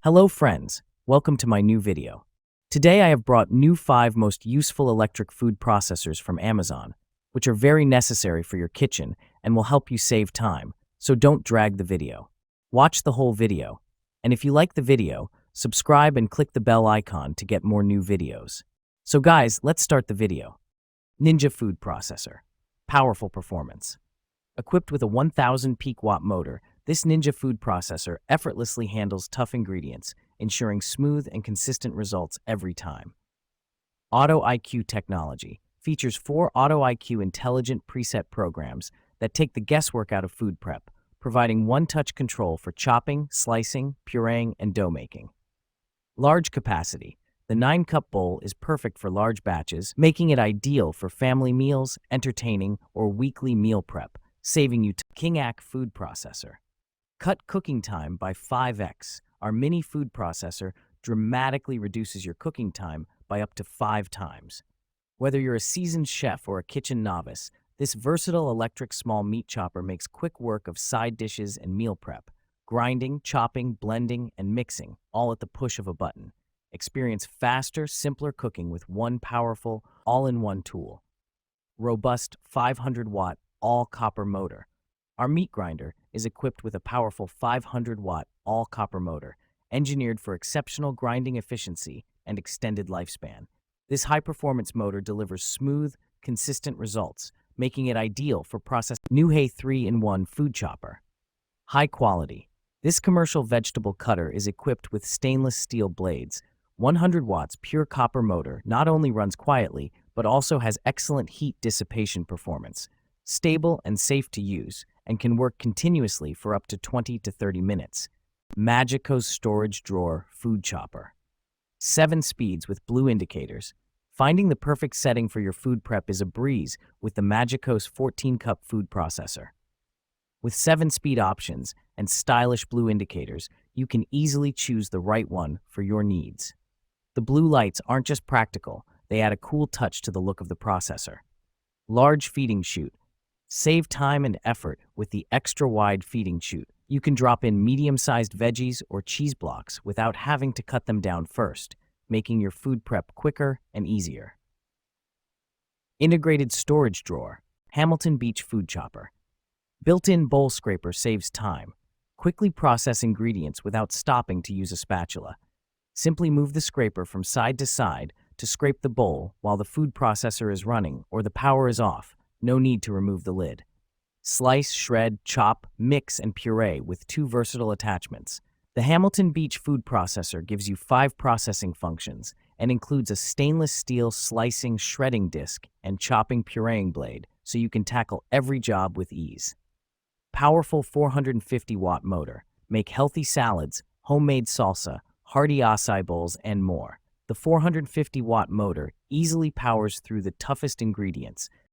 Hello friends, welcome to my new video. Today I have brought new 5 most useful electric food processors from Amazon, which are very necessary for your kitchen and will help you save time, so don't drag the video. Watch the whole video, and if you like the video, subscribe and click the bell icon to get more new videos. So guys, let's start the video. Ninja Food Processor. Powerful performance. Equipped with a 1000 peak watt motor, this Ninja food processor effortlessly handles tough ingredients, ensuring smooth and consistent results every time. Auto IQ technology features 4 Auto IQ intelligent preset programs that take the guesswork out of food prep, providing one-touch control for chopping, slicing, pureeing, and dough making. Large capacity. The 9-cup bowl is perfect for large batches, making it ideal for family meals, entertaining, or weekly meal prep, saving you King Ac food processor. Cut cooking time by 5x. Our mini food processor dramatically reduces your cooking time by up to 5 times. Whether you're a seasoned chef or a kitchen novice, this versatile electric small meat chopper makes quick work of side dishes and meal prep, grinding, chopping, blending, and mixing, all at the push of a button. Experience faster, simpler cooking with one powerful, all-in-one tool. Robust 500-watt all-copper motor. Our meat grinder is equipped with a powerful 500-watt all-copper motor, engineered for exceptional grinding efficiency and extended lifespan. This high-performance motor delivers smooth, consistent results, making it ideal for processing. Nuhe 3-in-1 food chopper. High quality. This commercial vegetable cutter is equipped with stainless steel blades. 100 watts pure copper motor not only runs quietly, but also has excellent heat dissipation performance. Stable and safe to use, and can work continuously for up to 20 to 30 minutes. Magico's Storage Drawer Food Chopper. 7 speeds with blue indicators. Finding the perfect setting for your food prep is a breeze with the Magico's 14-cup food processor. With 7-speed options and stylish blue indicators, you can easily choose the right one for your needs. The blue lights aren't just practical, they add a cool touch to the look of the processor. Large feeding chute. Save time and effort with the extra-wide feeding chute. You can drop in medium-sized veggies or cheese blocks without having to cut them down first, making your food prep quicker and easier. Integrated Storage Drawer. Hamilton Beach Food Chopper. Built-in bowl scraper saves time. Quickly process ingredients without stopping to use a spatula. Simply move the scraper from side to side to scrape the bowl while the food processor is running or the power is off. No need to remove the lid. Slice, shred, chop, mix, and puree with 2 versatile attachments. The Hamilton Beach food processor gives you 5 processing functions and includes a stainless steel slicing shredding disc and chopping pureeing blade, so you can tackle every job with ease. Powerful 450-watt motor. Make healthy salads, homemade salsa, hearty acai bowls, and more. The 450-watt motor easily powers through the toughest ingredients,